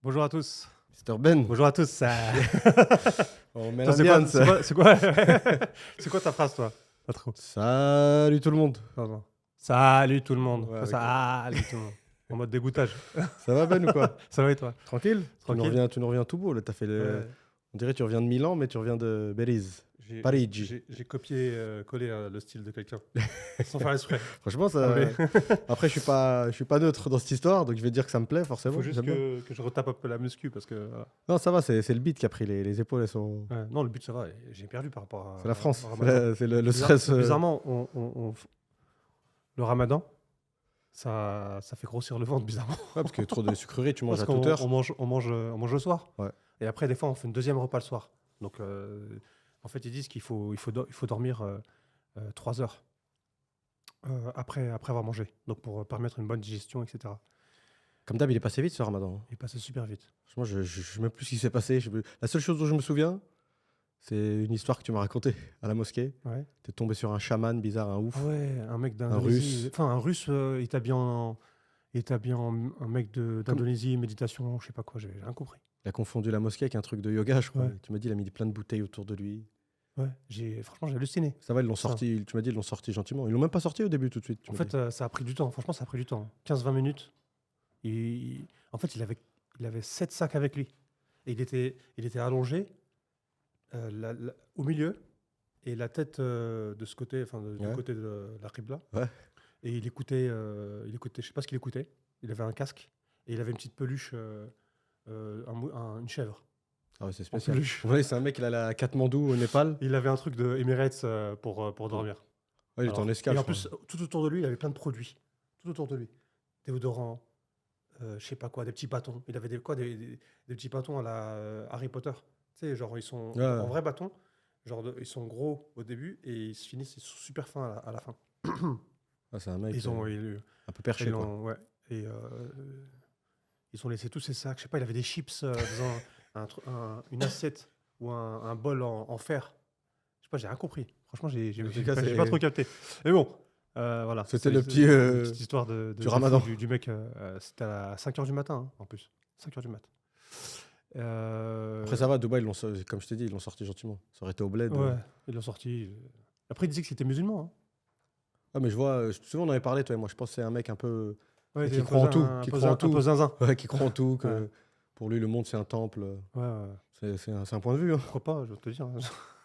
Bonjour à tous. Mr. Ben. Bonjour à tous. On met Toi, l'ambiance. c'est quoi c'est quoi ta phrase, toi? Pas trop. Salut tout le monde. Pardon. Salut tout le monde. Ouais, Pas salut tout le monde. En mode dégoûtage. Ça va Ben ou quoi? Ça va et toi? Tranquille. Tranquille. Tu nous reviens tout beau. Là, t'as fait le... Ouais. On dirait que tu reviens de Milan, mais tu reviens de Belize. Parigi. J'ai copié, collé le style de quelqu'un. Sans faire exprès. Franchement, ça... Ah, mais Après, je suis pas neutre dans cette histoire, donc je vais dire que ça me plaît forcément. faut juste J'aime bien. que je retape un peu la muscu parce que. Voilà. Non, ça va, c'est le beat qui a pris les épaules. Elles sont... Ouais, non, le but, ça va. J'ai perdu par rapport à. C'est la France. au Ramadan. C'est le stress. Bizarrement, le ramadan, ça fait grossir le ventre, bizarrement. Ouais, parce que trop de sucreries, tu manges Parce à toute heure. on mange le soir. Ouais. Et après, des fois, on fait un deuxième repas le soir. Donc, en fait, ils disent qu'il faut dormir 3 heures après avoir mangé. Donc, pour permettre une bonne digestion, etc. Comme d'hab, il est passé vite ce ramadan. Il passe super vite. Franchement, je sais même plus ce qui s'est passé. La seule chose dont je me souviens, c'est une histoire que tu m'as racontée à la mosquée. Ouais. T'es tombé sur un chaman bizarre, un ouf. Ah ouais, un mec Un d'Indonésie. russe. Enfin, un russe établi en un mec d'Indonésie, méditation, je sais pas quoi, j'ai rien compris. Il a confondu la mosquée avec un truc de yoga, je crois. Ouais. Tu m'as dit, il a mis plein de bouteilles autour de lui. Ouais, franchement, j'ai halluciné. Ça va, ils l'ont Ça. sorti. Tu m'as dit, ils l'ont sorti gentiment. Ils l'ont même pas sorti au début tout de suite. tu En m'as fait, dit. ça a pris du temps. Franchement, ça a pris du temps. 15-20 minutes. En fait, il avait 7 sacs avec lui. Et il était allongé au milieu et la tête de ce côté, enfin du Ouais. côté de la Qibla. Ouais. Et il écoutait, je sais pas ce qu'il écoutait. Il avait un casque et il avait une petite peluche, une chèvre. Ah ouais, c'est En spécial. peluche. Ouais, c'est un mec, il a à Katmandou au Népal. Il avait un truc de Emirates pour dormir. Ouais, il était en Alors, escale. et je en crois. plus, tout autour de lui, il avait plein de produits. Tout autour de lui. Déodorant, je sais pas quoi, des petits bâtons. Il avait des petits bâtons à la Harry Potter. Tu sais, genre, ils sont Ouais, en ouais. vrai bâton. Genre, ils sont gros au début et ils se finissent, ils sont super fins à la fin. Ah, c'est un mec Ils ont, ils, un peu perché, ils quoi. ont- ouais, et ils ont laissé tous ces sacs. Je sais pas, il avait des chips dans une assiette ou un bol en fer. Je sais pas, j'ai rien compris. Franchement, j'ai En tout cas, pas trop capté. Mais bon, voilà. C'était le C'est petit, une petite histoire de du ramadan. fou du mec. C'était à 5h du matin, hein, en plus. 5h du matin. Après, ça va, Dubaï, comme je t'ai dit, ils l'ont sorti gentiment. Ça aurait été au bled. Ouais, ils l'ont sorti. Après, il disait que c'était musulman. Hein. Ah, mais je vois, souvent on en avait parlé, toi et moi. Je pense que c'est un mec un peu. Ouais, Qui il était croit en tout, un qui peu croit en un tout. peu zinzin. Ouais, qui croit en tout, que Ouais. pour lui, le monde, c'est un temple. Ouais, ouais. C'est un point de vue. Hein. Pourquoi pas, je vais te dire. Hein.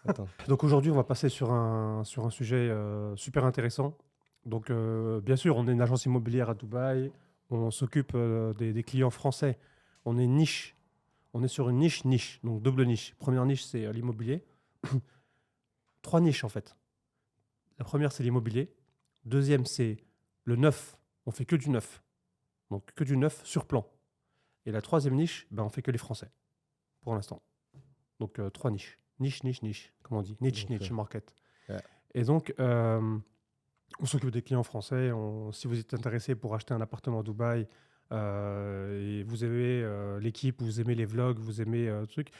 Attends. Donc aujourd'hui, on va passer sur un sujet super intéressant. Donc, bien sûr, on est une agence immobilière à Dubaï. On s'occupe des clients français. On est niche. On est sur une niche. Donc, double niche. Première niche, c'est l'immobilier. 3 niches, en fait. La première, c'est l'immobilier. Deuxième, c'est le neuf. On fait que du neuf. Donc, que du neuf sur plan. Et la troisième niche, ben, on fait que les Français. Pour l'instant. Donc, 3 niches. Niche, comme on dit. Niche Ok. market. Ouais. Et donc, on s'occupe des clients français. Si vous êtes intéressé pour acheter un appartement à Dubaï, et vous aimez l'équipe, vous aimez les vlogs, vous aimez le truc.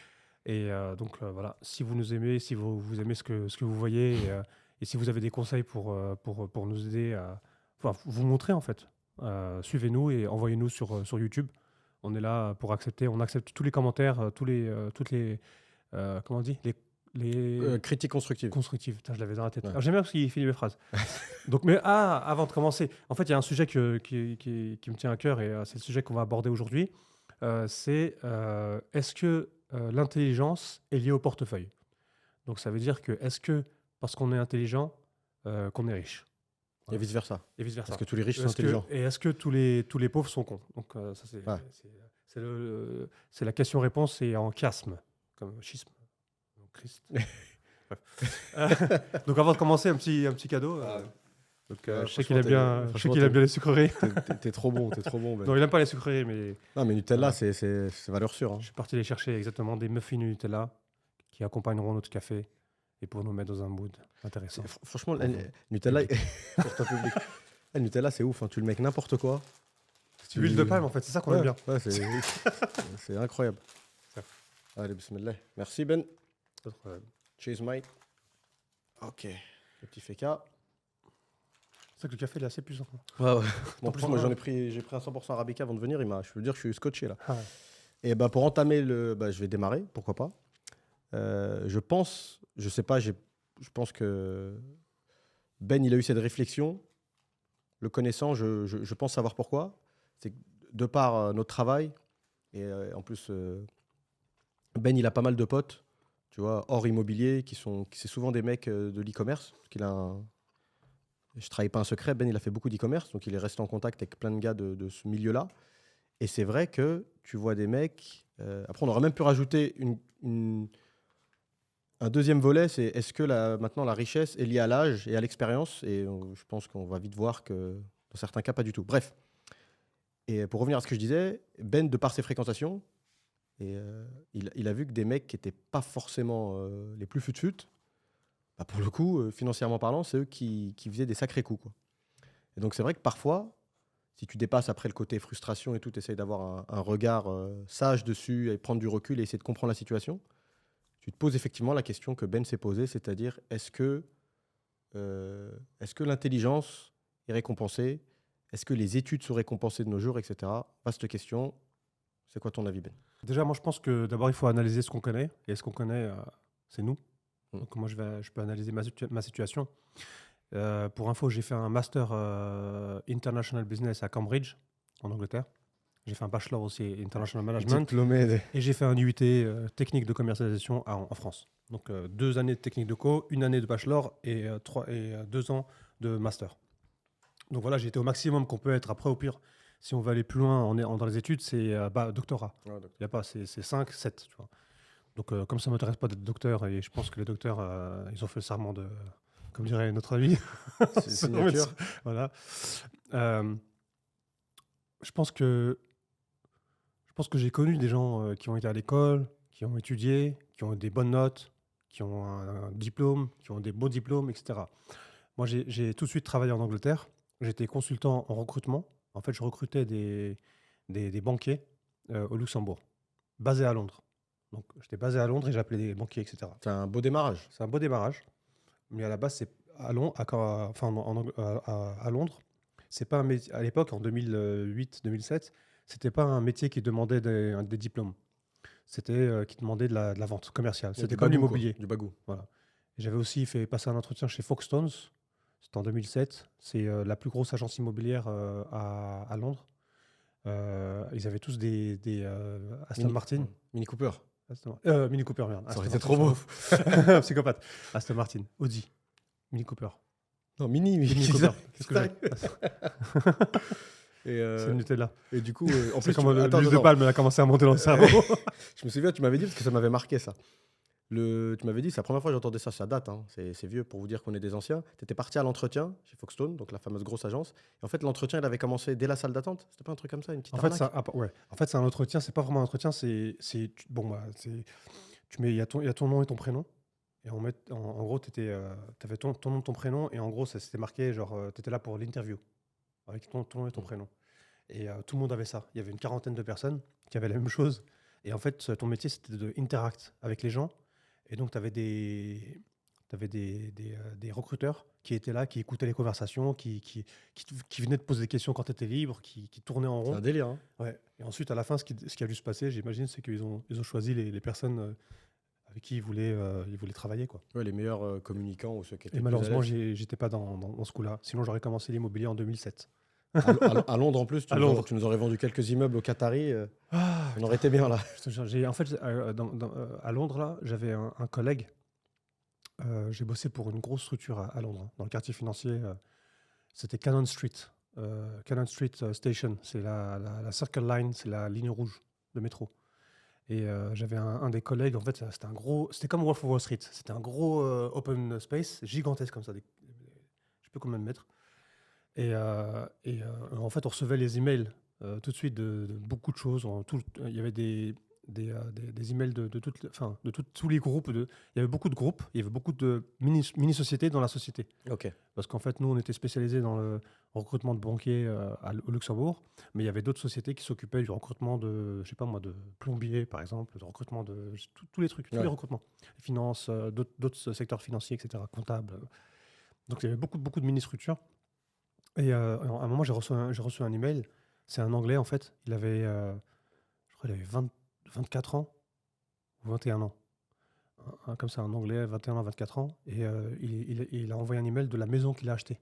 Et donc, voilà, si vous nous aimez, si vous aimez ce que vous voyez, et si vous avez des conseils pour nous aider à vous montrer, en fait, suivez-nous et envoyez-nous sur YouTube. On est là pour accepter. On accepte tous les commentaires, toutes les comment on dit les Critique constructive. constructives. Putain, je l'avais dans la tête. Ouais. Alors, j'aime bien parce qu'il finit mes phrases. Donc, mais avant de commencer, en fait, il y a un sujet qui me tient à cœur et c'est le sujet qu'on va aborder aujourd'hui. C'est est-ce que l'intelligence est liée au portefeuille? Donc, ça veut dire que est-ce que parce qu'on est intelligent, qu'on est riche? Et vice versa. Et vice versa. Parce que tous les riches sont Est-ce que, intelligents. et est-ce que tous les pauvres sont cons? Donc, ça, Ouais. c'est la question-réponse et en chiasme, comme schisme. Christ. Bref. Donc avant de commencer, un petit cadeau. Donc, Ouais, je sais qu'il aime franchement, bien les sucreries. T'es trop bon, Ben. Non, il n'aime pas les sucreries, mais Non, mais Nutella, Ouais. c'est valeur sûre. Hein. je suis parti les chercher exactement des muffins Nutella qui accompagneront notre café et pour nous mettre dans un mood intéressant. Franchement, Pour Nutella, public. pour ton public. Nutella, c'est ouf. Hein. Tu le mets avec n'importe quoi. C'est huile de palme, en fait, c'est ça qu'on aime bien. Ouais, c'est incroyable. Ça. Allez, bismillah. Merci, Ben. Pas de problème. Cheers, Mike. Ok. Le petit féca. C'est vrai que le café il est assez puissant. Ouais, ouais. En T'en plus, prends moi, un j'ai pris un 100% Arabica avant de venir. Je peux dire que je suis scotché là. Ah ouais. Et bah, pour entamer je vais démarrer, pourquoi pas. Je sais pas, je pense que Ben, il a eu cette réflexion. Le connaissant, je pense savoir pourquoi. C'est que de par notre travail, et en plus, Ben, il a pas mal de potes, tu vois, hors immobilier, c'est souvent des mecs de l'e-commerce. Parce qu'il a je ne trahis pas un secret, Ben, il a fait beaucoup d'e-commerce, donc il est resté en contact avec plein de gars de ce milieu-là. Et c'est vrai que tu vois des mecs. Après, on aurait même pu rajouter un deuxième volet, c'est est-ce que maintenant la richesse est liée à l'âge et à l'expérience? Et je pense qu'on va vite voir que dans certains cas, pas du tout. Bref. Et pour revenir à ce que je disais, Ben, de par ses fréquentations, et il a vu que des mecs qui n'étaient pas forcément les plus fut-fut, bah, pour le coup, financièrement parlant, c'est eux qui faisaient des sacrés coups, quoi. Et donc c'est vrai que parfois, si tu dépasses après le côté frustration et tout, tu essayes d'avoir un regard sage dessus et prendre du recul et essayer de comprendre la situation, tu te poses effectivement la question que Ben s'est posée, c'est-à-dire est-ce que l'intelligence est récompensée? Est-ce que les études sont récompensées de nos jours, etc. Vaste question. C'est quoi ton avis, Ben? Déjà, moi, je pense que d'abord, il faut analyser ce qu'on connaît. Et ce qu'on connaît, c'est nous. Mm. Donc, moi, je peux analyser ma situation. Pour info, j'ai fait un master International Business à Cambridge, en Angleterre. J'ai fait un bachelor aussi International Management. Diplômé Et j'ai fait un UIT technique de commercialisation en France. Donc, 2 années de technique de co, 1 année de bachelor et 2 ans de master. Donc voilà, j'ai été au maximum qu'on peut être. Après, au pire, si on veut aller plus loin dans les études, c'est doctorat. Ouais, Il y a pas, c'est 5, 7. Tu vois. Donc, comme ça ne m'intéresse pas d'être docteur, et je pense que les docteurs, ils ont fait le serment de, comme dirait notre ami, c'est signature. voilà. Euh, je pense que j'ai connu des gens qui ont été à l'école, qui ont étudié, qui ont des bonnes notes, qui ont un diplôme, qui ont des beaux diplômes, etc. Moi, j'ai tout de suite travaillé en Angleterre. J'étais consultant en recrutement. En fait, je recrutais des banquiers au Luxembourg, basés à Londres. Donc, j'étais basé à Londres et j'appelais des banquiers, etc. C'est un beau démarrage. C'est un beau démarrage. Mais à la base, c'est à Londres. À Londres, c'est pas un métier. À l'époque, en 2008-2007, c'était pas un métier qui demandait des diplômes. C'était qui demandait de la vente commerciale. Ouais, C'était du comme bagou, l'immobilier. quoi, du bagou. Voilà. Et j'avais aussi fait passer un entretien chez Foxtons. C'était en 2007. C'est la plus grosse agence immobilière à Londres. Ils avaient tous des Aston Martin. Mini Cooper. Mini Cooper, merde. Ça aurait Aston été trop beau. Martin, psychopathe. Aston Martin. Audi. Mini Cooper. Non, Mini Mini Cooper. Qu'est-ce que j'ai Et, C'est le Nutella. et du coup, en C'est plus, comme attends, l'huile de attends. palme, elle a commencé à monter dans le cerveau. Je me souviens, tu m'avais dit, parce que ça m'avait marqué ça. Tu m'avais dit, c'est la première fois que j'entendais ça, ça date, hein, c'est vieux pour vous dire qu'on est des anciens. Tu étais parti à l'entretien chez Foxtone, donc la fameuse grosse agence. Et en fait, l'entretien, il avait commencé dès la salle d'attente. C'était pas un truc comme ça, une petite En fait, arnaque? ouais. En fait, c'est un entretien, c'est pas vraiment un entretien, bon, tu mets, il y a ton nom et ton prénom. Et en gros, tu avais ton nom, ton prénom, et en gros, ça s'était marqué, genre, tu étais là pour l'interview, avec ton nom et ton prénom. Et tout le monde avait ça. Il y avait une 40aine de personnes qui avaient la même chose. Et en fait, ton métier, c'était de interact avec les gens. Et donc, tu avais des recruteurs qui étaient là, qui écoutaient les conversations, qui venaient te poser des questions quand tu étais libre, qui tournaient en C'est rond. un délire, hein. Ouais. Et ensuite, à la fin, ce qui a dû se passer, j'imagine, c'est qu'ils ont choisi les personnes avec qui ils voulaient travailler, quoi. Ouais, les meilleurs communicants ou ceux qui étaient Et le plus à malheureusement, l'aise. j'étais pas dans ce coup-là. Sinon, j'aurais commencé l'immobilier en 2007. À Londres en plus, À Londres. tu nous aurais vendu quelques immeubles au Qatari. Ah, On aurait été bien là. putain, en fait, à Londres, là, j'avais un collègue. J'ai bossé pour une grosse structure à Londres, hein, dans le quartier financier. C'était Cannon Street. Cannon Street Station. C'est la Circle Line, c'est la ligne rouge de métro. Et j'avais un des collègues, en fait, c'était comme Wolf of Wall Street. C'était un gros open space, gigantesque comme ça, je sais pas combien de mètres. Et en fait, on recevait les emails tout de suite de beaucoup de choses. Il y avait des emails de tous les groupes. Il y avait beaucoup de groupes, il y avait beaucoup de mini-sociétés dans la société. Ok. Parce qu'en fait, nous, on était spécialisés dans le recrutement de banquiers au Luxembourg, mais il y avait d'autres sociétés qui s'occupaient du recrutement de, je sais pas moi, de plombiers, par exemple, de recrutement de tous les trucs, tous Ouais. les recrutements, finances, d'autres secteurs financiers, etc., comptables. Donc, il y avait beaucoup de mini-structures. Et à un moment, j'ai reçu un email. C'est un Anglais, en fait. Je crois qu'il avait 24 ans ou 21 ans. Comme ça, un Anglais, 21 ans, 24 ans. Et il a envoyé un email de la maison qu'il a achetée.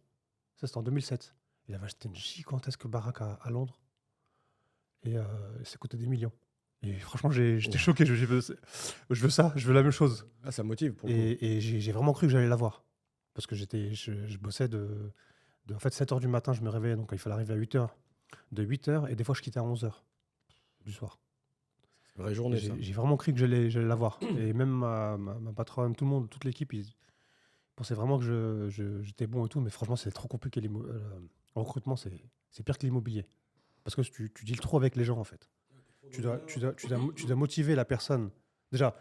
Ça, c'était en 2007. Il avait acheté une gigantesque baraque à Londres. Et ça coûtait des millions. Et franchement, j'étais choqué. Je veux ça, je veux la même chose. Ah, ça motive pour le coup. Et j'ai vraiment cru que j'allais l'avoir. Parce que je bossais en fait, 7 h du matin, je me réveillais. Donc, il fallait arriver à 8 h. De 8 h. Et des fois, je quittais à 11 h du soir. C'est une vraie journée, ça. J'ai vraiment cru que j'allais l'avoir. Et même ma patronne, tout le monde, toute l'équipe, ils pensaient vraiment que j'étais bon et tout. Mais franchement, c'est trop compliqué. Le recrutement, c'est pire que l'immobilier. Parce que tu deals trop avec les gens, en fait. Tu dois motiver la personne. Déjà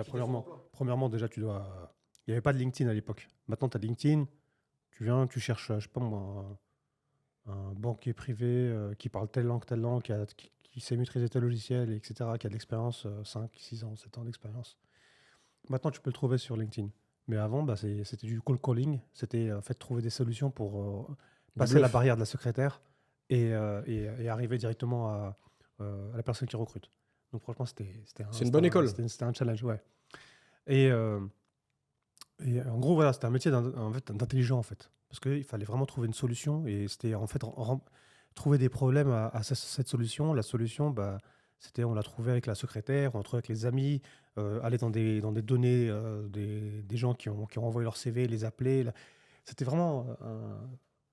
premièrement, déjà, il n'y avait pas de LinkedIn à l'époque. Maintenant, tu as LinkedIn. Tu viens, tu cherches, je sais pas moi, un banquier privé qui parle telle langue, qui sait maîtriser tel logiciel, etc., qui a de l'expérience, 5, 6 ans, 7 ans d'expérience. Maintenant, tu peux le trouver sur LinkedIn. Mais avant, bah, c'était du cold calling. C'était en fait trouver des solutions pour passer la barrière de la secrétaire et arriver directement à la personne qui recrute. Donc franchement, C'est une bonne école. C'était un challenge, ouais. Et en gros, voilà, c'était un métier d'intelligent, en fait. Parce qu'il fallait vraiment trouver une solution. Et c'était en fait trouver des problèmes à cette solution. La solution, bah, on l'a trouvé avec la secrétaire, on l'a trouvé avec les amis, aller dans des données des gens qui ont envoyé leur CV, les appeler. C'était vraiment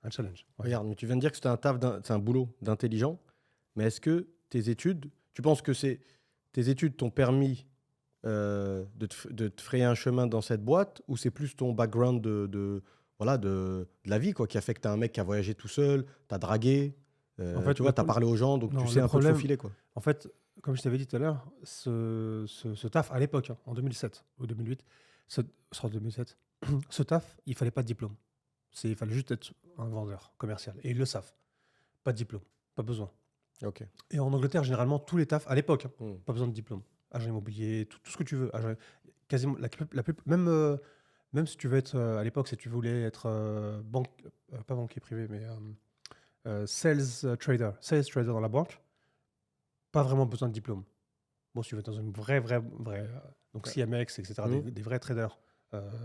un challenge. Ouais. Regarde, mais tu viens de dire que c'est un boulot d'intelligent. Mais est-ce que tes études, tu penses que tes études t'ont permis de te frayer un chemin dans cette boîte, ou c'est plus ton background de la vie quoi, qui a fait que tu as un mec qui a voyagé tout seul, tu as dragué, En fait, tu vois, tu as parlé aux gens, donc non, tu le sais un peu te problème- faufiler. Quoi. En fait, comme je t'avais dit tout à l'heure, ce taf, à l'époque, hein, en 2007 ou 2008, en 2007, ce taf, il fallait pas de diplôme. Il fallait juste être un vendeur commercial. Et ils le savent. Pas de diplôme. Pas besoin. Ok. Et en Angleterre, généralement, tous les tafs, à l'époque, hein, Hmm. pas besoin de diplôme. Agent immobilier, tout ce que tu veux. Quasiment, même si tu veux être, à l'époque, si tu voulais être pas banquier privé, mais sales trader dans la banque, pas vraiment besoin de diplôme. Bon, si tu veux être dans une vraie, donc Ouais. CMX, etc., des vrais traders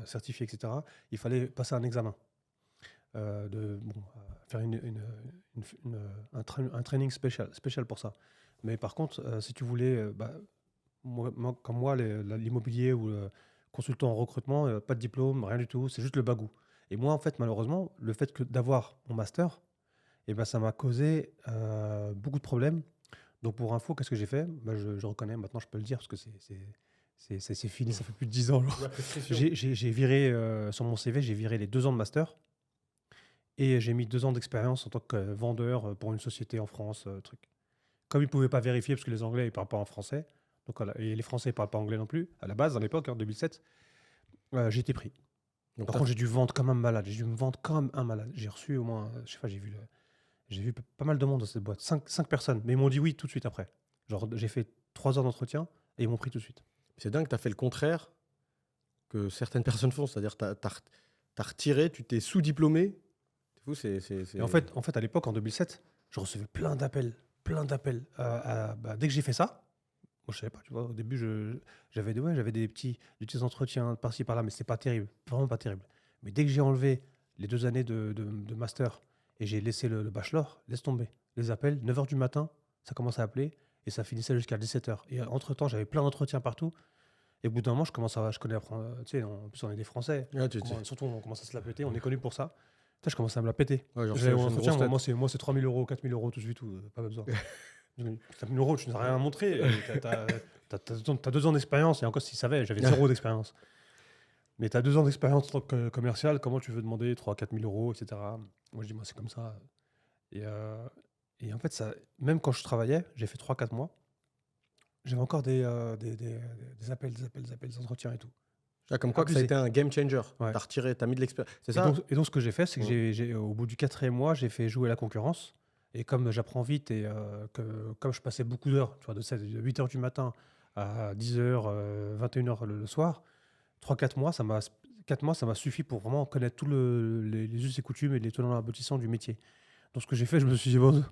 certifiés, etc., il fallait passer un examen. Faire un training spécial pour ça. Mais par contre, si tu voulais, comme moi, l'immobilier ou le consultant en recrutement, pas de diplôme, rien du tout, c'est juste le bagou. Et moi, en fait, malheureusement, le fait d'avoir mon master, ça m'a causé beaucoup de problèmes. Donc pour info, qu'est-ce que j'ai fait? Je reconnais, maintenant je peux le dire, parce que c'est fini, ça fait plus de 10 ans. J'ai viré, sur mon CV, j'ai viré les 2 ans de master. Et j'ai mis 2 ans d'expérience en tant que vendeur pour une société en France. Truc. Comme ils ne pouvaient pas vérifier, parce que les Anglais ne parlent pas en français, donc, voilà, et les Français ne parlent pas anglais non plus, à la base, à l'époque, en 2007, j'ai été pris. Donc, Par contre, j'ai dû vendre comme un malade. J'ai dû me vendre comme un malade. J'ai reçu au moins, je sais pas, j'ai vu pas mal de monde dans cette boîte. 5 personnes, mais ils m'ont dit oui tout de suite après. Genre, j'ai fait 3 heures d'entretien et ils m'ont pris tout de suite. c'est dingue, tu as fait le contraire que certaines personnes font, c'est-à-dire tu as retiré, tu t'es sous-diplômé. C'est fou, Et en fait, à l'époque, en 2007, je recevais plein d'appels. Dès que j'ai fait ça, moi, je savais pas, tu vois. Au début, j'avais des petits entretiens par-ci par-là, mais c'était pas terrible, vraiment pas terrible. Mais dès que j'ai enlevé les 2 années de master et j'ai laissé le bachelor, laisse tomber. Les appels, 9 h du matin, ça commençait à appeler et ça finissait jusqu'à 17 h. Et entre-temps, j'avais plein d'entretiens partout. Et au bout d'un moment, je connais à prendre. Tu sais, en plus, on est des Français. Surtout, on commence à se la péter. On est connu pour ça. Putain, je commençais à me la péter. Ouais, genre, J'allais au c'est une entretien, grosse moi, c'est 3 000 €, 4 000 € tout de suite, pas besoin. 4 000 €, tu n'as rien à montrer. T'as 2 ans d'expérience. Et encore, s'ils savaient, j'avais 0 d'expérience. Mais tu as 2 ans d'expérience en tant que commercial. Comment tu veux demander 3 4 000 €, etc. Moi, je dis, moi, c'est comme ça. Et en fait, même quand je travaillais, j'ai fait 3 4 mois, j'avais encore des appels, des entretiens et tout. Ah, comme quoi que ça a été un game changer. Ouais. Tu as retiré, tu as mis de l'expérience. C'est Et ça donc, ce que j'ai fait, c'est que au bout du 4e mois, j'ai fait jouer la concurrence. Et comme j'apprends vite et comme je passais beaucoup d'heures, tu vois, de 8 h du matin à 10 h, 21 h le soir, 4 mois, ça m'a suffi pour vraiment connaître tous les us et coutumes et les tenants et aboutissants du métier. Donc, ce que j'ai fait, je me suis dit, bon,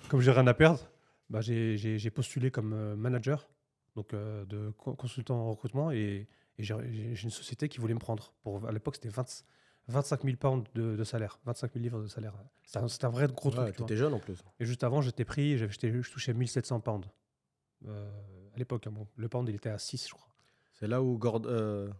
comme j'ai rien à perdre, j'ai postulé comme manager donc de consultant en recrutement, et j'ai une société qui voulait me prendre. À l'époque, c'était 25 000 pounds de salaire, 25 000 livres de salaire. C'était un vrai gros Ouais, truc, tu vois. t'étais jeune en plus. Et juste avant, j'étais pris, je touchais 1700 pounds. À l'époque, hein, bon, le pound, il était à 6, je crois. C'est là où Gordon.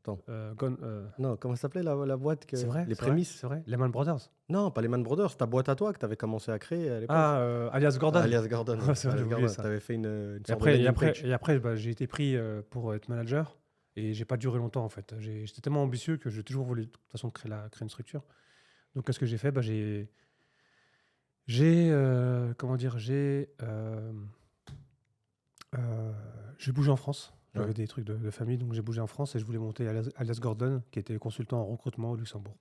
Non, comment ça s'appelait la boîte c'est vrai, Les c'est vrai, prémices. c'est vrai. Lehman Brothers. Non, pas les Man Brothers, ta boîte à toi que tu avais commencé à créer à l'époque. Alias Gordon. Alias Gordon. Ouais, c'est vrai, j'ai oublié ça. Tu avais fait une Et sorte de landing page. après bah, j'ai été pris pour être manager, et j'ai pas duré longtemps en fait. J'étais tellement ambitieux que j'ai toujours voulu de toute façon créer une structure. Donc qu'est-ce que j'ai fait? Bah, comment dire, j'ai bougé en France. J'avais Ouais. des trucs de famille, donc j'ai bougé en France et je voulais monter Alias Gordon, qui était consultant en recrutement au Luxembourg.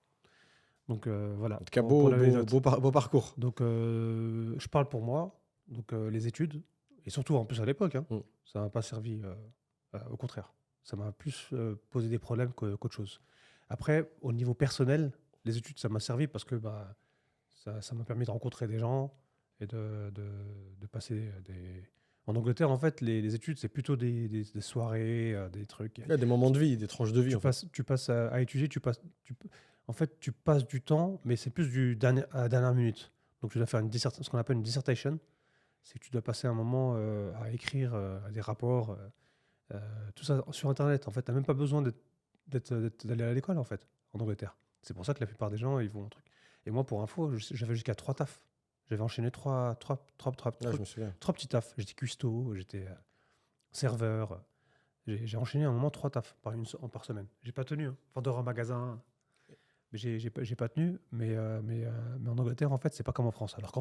Donc voilà. En tout cas, pour l'anecdote. beau parcours. Donc je parle pour moi. Donc les études, et surtout en plus à l'époque, hein, Mm. ça m'a pas servi. Au contraire, ça m'a plus posé des problèmes qu'autre chose. Après, au niveau personnel, les études, ça m'a servi parce que bah, ça m'a permis de rencontrer des gens et de passer des... En Angleterre, en fait, les études, c'est plutôt des soirées, des trucs. Il y a des moments de vie, des tranches de vie. Tu passes à étudier, en fait, tu passes du temps, mais c'est plus à la dernière minute. Donc, tu dois faire ce qu'on appelle une dissertation. C'est que tu dois passer un moment à écrire des rapports, tout ça sur Internet. En fait, tu n'as même pas besoin d'aller à l'école, en fait, en Angleterre. C'est pour ça que la plupart des gens, ils vont un truc. Et moi, pour info, j'avais jusqu'à 3 tafs. J'avais enchaîné trois je me souviens. petits tafs. J'étais cuistot, j'étais serveur. J'ai enchaîné à un moment 3 tafs par semaine. J'ai pas tenu, hein. Vendeur en magasin. Mais j'ai pas tenu. Mais en Angleterre, en fait, c'est pas comme en France. En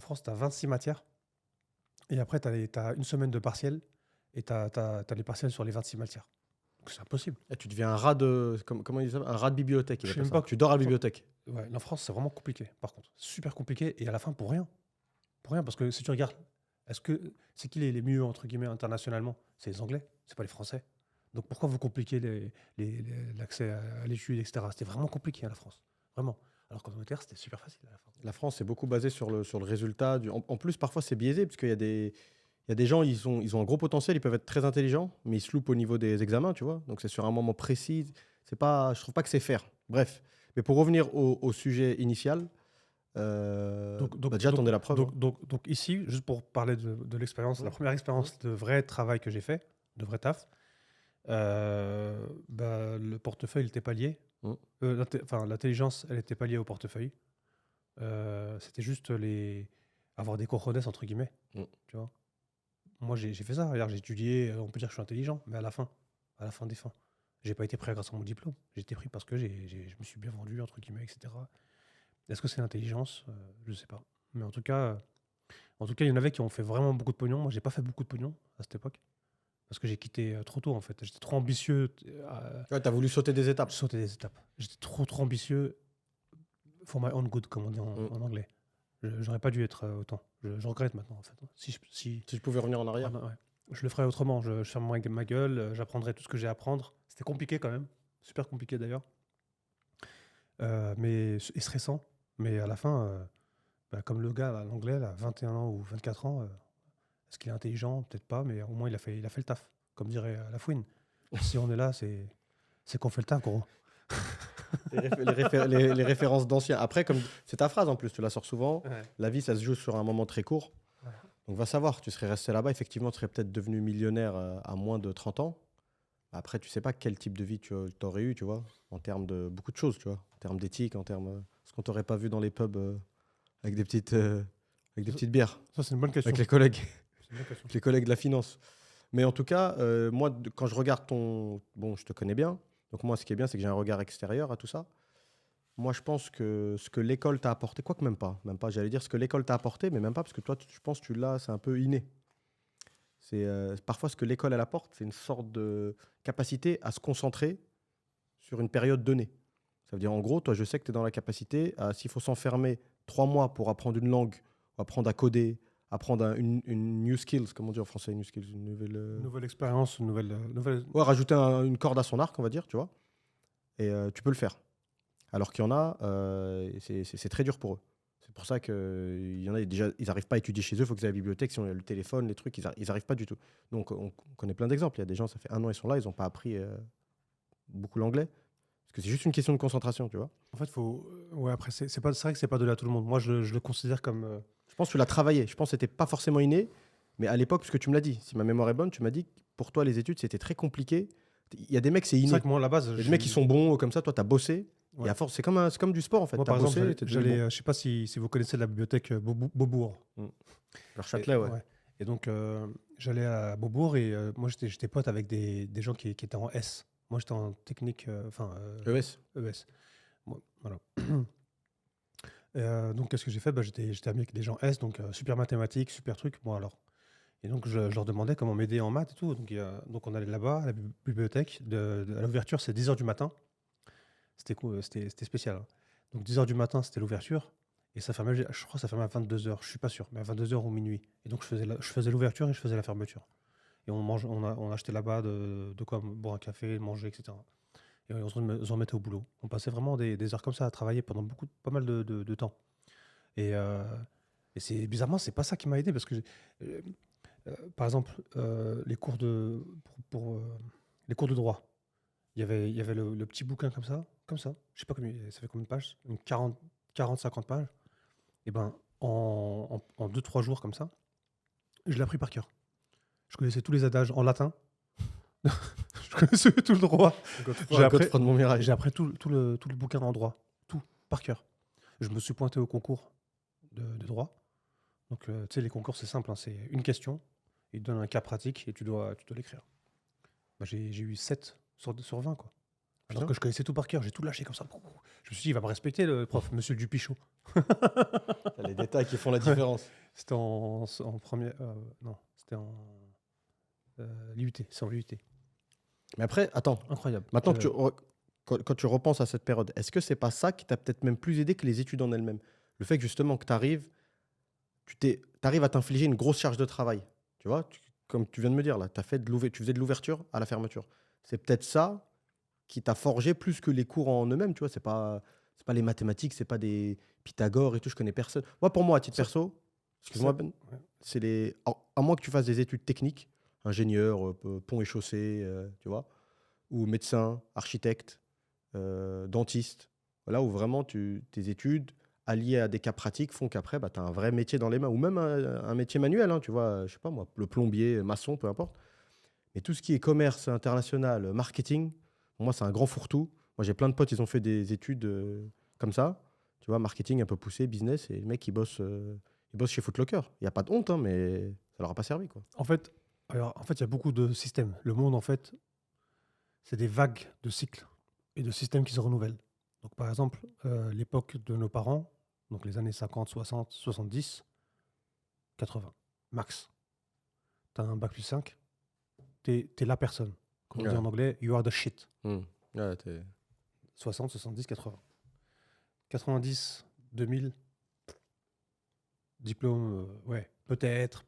France, tu as 26 matières. Et après, tu as une semaine de partiel. Et tu as les partiels sur les 26 matières. Donc c'est impossible. Et tu deviens un rat de. Comment ils disent ça? Un rat de bibliothèque. Je sais Ils appellent même ça. pas Tu dors à la bibliothèque. Ouais, en France, c'est vraiment compliqué, par contre. Super compliqué. Et à la fin, pour rien. Pour rien, parce que si tu regardes, c'est qui les mieux, entre guillemets, internationalement? C'est les Anglais, c'est pas les Français. Donc pourquoi vous compliquez l'accès à l'étude, etc. C'était vraiment compliqué à la France. Vraiment. Alors qu'en Angleterre, c'était super facile à la fin. La France, c'est beaucoup basé sur le résultat. En plus, parfois, c'est biaisé, parce qu'il y a des gens, ils ont un gros potentiel, ils peuvent être très intelligents, mais ils se loupent au niveau des examens, tu vois. Donc, c'est sur un moment précis. Je trouve pas que c'est fair. Bref. Mais pour revenir au sujet initial, déjà, t'en es la preuve. Donc ici, juste pour parler de l'expérience, la première expérience de vrai travail que j'ai fait, de vrai taf, le portefeuille n'était pas lié. L'intelligence, elle n'était pas liée au portefeuille. C'était juste avoir des cojones, entre guillemets. Tu vois. Moi, j'ai fait ça. Regarde, j'ai étudié, on peut dire que je suis intelligent, mais à la fin des fins, j'ai pas été pris grâce à mon diplôme. J'ai été pris parce que je me suis bien vendu, entre guillemets, etc. Est-ce que c'est l'intelligence? Je sais pas. Mais en tout cas, il y en avait qui ont fait vraiment beaucoup de pognon. Moi, j'ai pas fait beaucoup de pognon à cette époque. Parce que j'ai quitté trop tôt, en fait. J'étais trop ambitieux. Ouais, t'as voulu sauter des étapes. J'étais trop ambitieux for my own good, comme on dit en anglais. J'aurais pas dû être autant. Je regrette maintenant, en fait. Si je pouvais revenir en arrière. Ouais. Je le ferais autrement. Je fermerais ma gueule, j'apprendrais tout ce que j'ai à apprendre. C'était compliqué quand même. Super compliqué d'ailleurs. Et stressant. Mais à la fin, comme le gars, l'anglais, 21 ans ou 24 ans, est-ce qu'il est intelligent? Peut-être pas, mais au moins il a fait le taf, comme dirait la Fouine. Si on est là, c'est qu'on fait le taf, gros. Les références d'anciens. Après, comme c'est ta phrase en plus, tu la sors souvent. Ouais. La vie, ça se joue sur un moment très court. Ouais. Donc va savoir, tu serais resté là-bas, effectivement, tu serais peut-être devenu millionnaire à moins de 30 ans. Après, tu sais pas quel type de vie tu aurais eu, tu vois, en termes de beaucoup de choses, tu vois, en termes d'éthique, en termes ce qu'on t'aurait pas vu dans les pubs avec des petites bières. Ça, c'est une bonne question. Avec les collègues. C'est une bonne question. Avec les collègues de la finance. Mais en tout cas, moi, quand je regarde bon, je te connais bien. Donc moi, ce qui est bien, c'est que j'ai un regard extérieur à tout ça. Moi, je pense que ce que l'école t'a apporté, quoique même pas, j'allais dire ce que l'école t'a apporté, mais même pas, parce que toi, je pense que tu l'as, c'est un peu inné. C'est parfois ce que l'école elle apporte, c'est une sorte de capacité à se concentrer sur une période donnée. Ça veut dire, en gros, toi, je sais que tu es dans la capacité, s'il faut s'enfermer 3 mois pour apprendre une langue, ou apprendre à coder, apprendre une new skills, comment on dit en français, new skills, une nouvelle expérience, une nouvelle... Ouais, rajouter une corde à son arc, on va dire, tu vois. Et tu peux le faire. Alors qu'il y en a, c'est très dur pour eux. C'est pour ça qu'il y en a déjà, ils n'arrivent pas à étudier chez eux, il faut qu'ils aient la bibliothèque, si on a le téléphone, les trucs, ils n'arrivent pas du tout. Donc on connaît plein d'exemples. Il y a des gens, ça fait 1 an, ils sont là, ils n'ont pas appris beaucoup l'anglais. Parce que c'est juste une question de concentration, tu vois. En fait, faut. Ouais, après, c'est vrai que c'est pas donné à tout le monde. Moi, je le considère comme. Je pense que tu l'as travaillé. Je pense que c'était pas forcément inné, mais à l'époque, parce que tu me l'as dit, si ma mémoire est bonne, tu m'as dit que pour toi, les études, c'était très compliqué. Il y a des mecs, c'est C'est inné. vrai que moi, à la base. Il y a des mecs qui sont bons comme ça, toi, tu as bossé. Ouais. Et à force, c'est comme du sport, en fait. Moi, Tu as par bossé, exemple, t'es devenu bon. je sais pas si vous connaissez la bibliothèque Beaubourg. Vers Châtelet, ouais. Et donc, j'allais à Beaubourg et moi, j'étais pote avec des gens qui étaient en S. Moi, j'étais en technique, ES. ES. Moi, voilà. Donc, qu'est-ce que j'ai fait? Bah, j'étais ami avec des gens S, donc super mathématiques, super trucs. Bon, alors. Et donc, je leur demandais comment m'aider en maths et tout. Donc on allait là-bas, à la bibliothèque. À l'ouverture, c'est 10h du matin. C'était cool, c'était spécial, hein. Donc 10h du matin, c'était l'ouverture. Et ça fermait, je crois que ça fermait à 22h, je suis pas sûr, mais à 22h ou minuit. Et donc je faisais l'ouverture et je faisais la fermeture. Et on achetait là-bas de quoi boire un café, manger, etc. Et on se remettait au boulot. On passait vraiment des heures comme ça à travailler pendant pas mal de temps. Et, bizarrement, c'est pas ça qui m'a aidé parce que, euh, par exemple, les cours les cours de droit, il y avait le petit bouquin comme ça. Je sais pas combien, ça fait combien de pages, 50 pages. Et ben, en 2-3 jours comme ça, je l'ai appris par cœur. Je connaissais tous les adages en latin. Je connaissais tout le droit. J'ai appris tout le bouquin en droit. Tout, par cœur. Je me suis pointé au concours de droit. Donc, tu sais, les concours, c'est simple, hein, c'est une question. Ils te donnent un cas pratique et tu dois l'écrire. Bah, j'ai eu 7 sur 20, quoi. Alors que je connaissais tout par cœur, j'ai tout lâché comme ça. Je me suis dit, il va me respecter, le prof, monsieur Dupichot. Les détails qui font la différence. C'était en premier. Non, c'était en l'IUT. C'est en l'IUT. Mais après, attends. Incroyable. Maintenant, quand tu repenses à cette période, est-ce que c'est pas ça qui t'a peut-être même plus aidé que les études en elles-mêmes? Le fait que justement que tu arrives à t'infliger une grosse charge de travail. Tu vois, comme tu viens de me dire là, tu faisais de l'ouverture à la fermeture. C'est peut-être ça qui t'a forgé plus que les cours en eux-mêmes. Tu vois, c'est pas les mathématiques, c'est pas des Pythagore et tout. Je connais personne. Moi, à titre perso, excuse-moi Ben, Ouais. c'est à moins que tu fasses des études techniques, ingénieur, pont et chaussée, tu vois, ou médecin, architecte, dentiste. Voilà, où vraiment tes études alliées à des cas pratiques font qu'après, bah, tu as un vrai métier dans les mains, ou même un métier manuel, hein, tu vois, je sais pas moi, le plombier, maçon, peu importe. Mais tout ce qui est commerce international, marketing, pour moi, c'est un grand fourre-tout. Moi, j'ai plein de potes, ils ont fait des études comme ça, tu vois, marketing un peu poussé, business, et les mecs, ils bossent chez Foot Locker. Il n'y a pas de honte, hein, mais ça leur a pas servi, quoi. En fait, il y a beaucoup de systèmes. Le monde, en fait, c'est des vagues de cycles et de systèmes qui se renouvellent. Donc, par exemple, l'époque de nos parents, donc les années 50, 60, 70, 80, max. Tu as un bac plus 5, t'es la personne. Comme on dit en anglais, you are the shit. Ouais, 60, 70, 80. 90, 2000, diplôme, ouais, peut-être,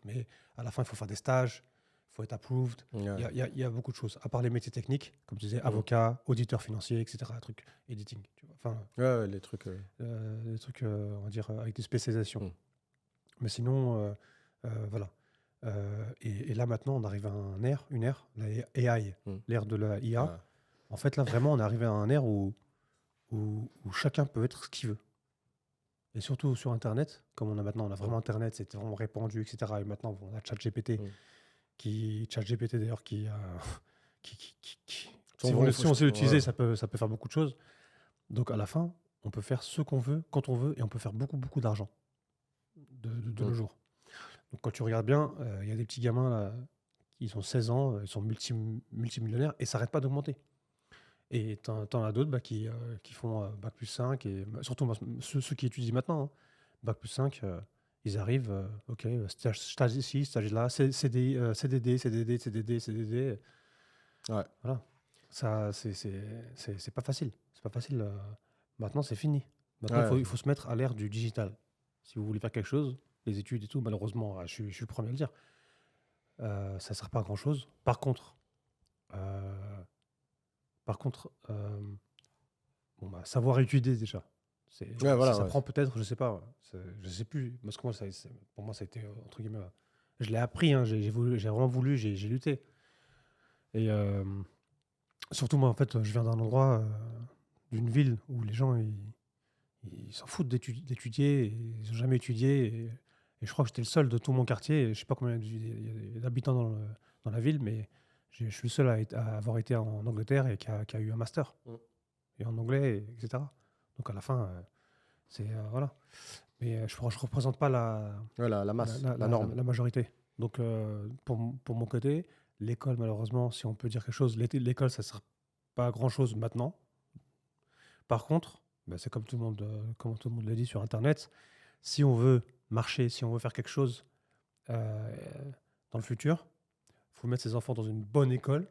mais à la fin, il faut faire des stages, il faut être approved. Il y a beaucoup de choses. À part les métiers techniques, comme tu disais, avocat, auditeur financier, etc. Truc, editing. Tu vois. Enfin, les trucs. les trucs, on va dire, avec des spécialisations. Mais sinon, voilà. Et là, maintenant, on arrive à une ère, la AI, l'ère de la IA. En fait, là, vraiment, on est arrivé à un ère où chacun peut être ce qu'il veut. Et surtout sur Internet, comme on a vraiment Internet, c'est vraiment répandu, etc. Et maintenant, on a ChatGPT, ChatGPT d'ailleurs, si on sait l'utiliser, ça peut faire beaucoup de choses. Donc à la fin, on peut faire ce qu'on veut, quand on veut, et on peut faire beaucoup, beaucoup d'argent de nos jours. Donc quand tu regardes bien, il y a des petits gamins là, qui ont 16 ans, ils sont multimillionnaires, et ça n'arrête pas d'augmenter. Et t'en as d'autres qui font Bac plus 5, et surtout ceux qui étudient maintenant, hein, Bac plus 5, ils arrivent, ok, stage ici, stage là, CDD. Ouais. Voilà. Ça, c'est pas facile. C'est pas facile. Maintenant, c'est fini. Maintenant, il faut se mettre à l'ère du digital. Si vous voulez faire quelque chose, les études et tout, malheureusement, je suis le premier à le dire, ça ne sert pas à grand-chose. Par contre, savoir étudier déjà. Ouais, voilà, Ça ouais. prend peut-être, je sais pas. Je sais plus. Parce que moi, pour moi, ça a été, entre guillemets, je l'ai appris, hein, j'ai vraiment voulu, j'ai lutté. Et surtout, moi, en fait, je viens d'un endroit, d'une ville où les gens, ils s'en foutent d'étudier, et ils n'ont jamais étudié. Et je crois que j'étais le seul de tout mon quartier. Et je sais pas combien il y a d'habitants dans la ville, mais je suis le seul à avoir été en Angleterre et qui a eu un master. Mm. Et en anglais, etc. Donc à la fin, c'est voilà. Mais je ne représente pas Ouais, la masse, la norme. la majorité. Donc pour mon côté, l'école, malheureusement, si on peut dire quelque chose, l'école, ça ne sert pas à grand-chose maintenant. Par contre, bah, c'est comme tout le monde l'a dit sur Internet, si on veut marcher, si on veut faire quelque chose euh, dans le futur, il faut mettre ses enfants dans une bonne école,